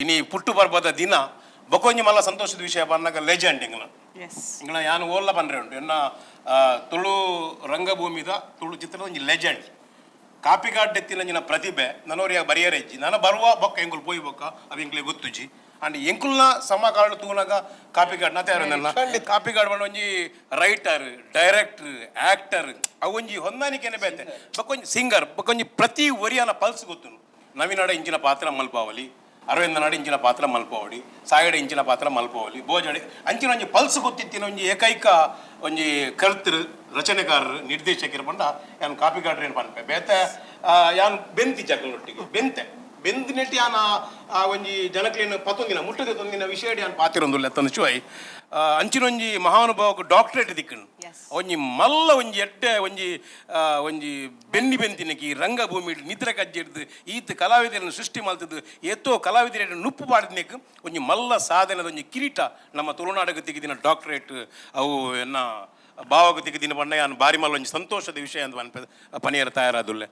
ಇನಿ ಪುಟ್ಟು ಬರ್ಬದ ದಿನ ಬೊಕೊಂಜಿ ಮಲ್ಲ ಸಂತೋಷದ ವಿಷಯ ಬಂದಾಗ ಲೆಜೆಂಡ್ ಇಂಗ್ಲ ಯಾನು ಓಲ್ಲ ಬಂದ್ರೆ ಉಂಟು ಎನ್ನ ತುಳು ರಂಗಭೂಮಿದ ತುಳು ಚಿತ್ರದ ಒಂಜಿ ಲೆಜೆಂಡ್ ಕಾಪಿಕಾಡ್ ಎತ್ತಿನ ಪ್ರತಿಭೆ ನನವರಿಗೆ ಬರಿಯರೆಜ್ಜಿ ನಾನು ಬರುವ ಬೊಕ್ಕ ಎಂಕುಲು ಪೋಯಿ ಬೊಕ್ಕ ಅವು ಎಂಕ್ಲೆ ಗೊತ್ತುಜಿ ಅಂಡ್ ಎಂಕುಲ್ನ ಸಮಕಾಲ ತೂನಾಗ ಕಾಪಿಕಾಡ್ ನಾ ತಯಾರಲ್ಲ ಕಾಪಿಕಾಡ್ ಬಂಡ ಒಂಜಿ ರೈಟರ್ ಡೈರೆಕ್ಟರ್ ಆಕ್ಟರ್ ಅವು ಒಂಜಿ ಹೊಂದಾಣಿಕೆನೆ ಬೇತೆ ಬೊಕೊಂಜಿ ಸಿಂಗರ್ ಬೊಕೊಂಜಿ ಪ್ರತಿ ಒರಿಯಾನ ಪಲ್ಸ್ ಗೊತ್ತು ನವಿನಾಡ ಇಂಚಿನ ಪಾತ್ರ ಮಲ್ಪಾವಲಿ ಅರವಿಂದ ನಾಡು ಇಂಚಿನ ಪಾತ್ರ ಮಲ್ಪವಡಿ ಸಾಯಡೆ ಇಂಚಿನ ಪಾತ್ರ ಮಲ್ಪವಲಿ ಬೋಜಡೆ ಅಂಚಿನ ಒಂಜಿ ಪಲ್ಸ್ ಗೊತ್ತಿತ್ತಿನ ಒಂಜಿ ಏಕೈಕ ಒಂಜಿ ಕರ್ತೃ ರಚನೆಕಾರರು ನಿರ್ದೇಶಕರು ಬಂಡ ಯಾನು ಕಾಪಿಕಾಡ್ರೆ ಏನು ಪನ್ಪೆ ಬೇತೆ ಯಾನು ಬೆಂತಿ ಜಗಳೊಟ್ಟಿಗೆ ಬೆಂದಿನೆಟ್ಟಿ ಯಾನ ಒಂಜಿ ಜನಕ್ಲೇನು ಪತ್ತೊಂದಿನ ಮುಟ್ಟದೆ ತೊಂದಿನ ವಿಷಯ ಯಾನು ಪಾತಿರೊಂದುಲ್ಲ ತಂದು ಚುವೈ ಅಂಚಿನೊಂಜಿ ಮಹಾನುಭಾವಕ್ಕೆ ಡಾಕ್ಟರೇಟ್ ದಿಕ್ಕನು ಒಂಜಿ ಮಲ್ಲ ಒಂಜಿ ಎಡ್ಡೆ ಒಂಜಿ ಬೆಂತಿನಕಿ ರಂಗಭೂಮಿ ನಿದ್ರೆ ಕಜ್ಜಿಡ್ದು ಈತ ಕಲಾವಿದರನ್ನು ಸೃಷ್ಟಿ ಮಾಡ್ತದ್ದು ಎತ್ತೋ ಕಲಾವಿದರ ನುಪ್ಪು ಪಾಡಿದ್ನೇಕ್ ಒಂಜಿ ಮಲ್ಲ ಸಾಧನದ ಒಂಜಿ ಕಿರೀಟ ನಮ್ಮ ತುಳುನಾಡಕ್ಕೆ ತೆಗೆದಿನ ಡಾಕ್ಟರೇಟ್ ಅವು ಎನ್ನ ಭಾವಕ್ಕೆ ತೆಗೆದಿನ ಬಣ್ಣ ಯಾನು ಬಾರಿ ಮಲ್ಲ ಒಂಜಿ ಸಂತೋಷದ ವಿಷಯ ಅಂತ ಪನಿಯರ ತಯಾರಾದುಲ್ಲೆ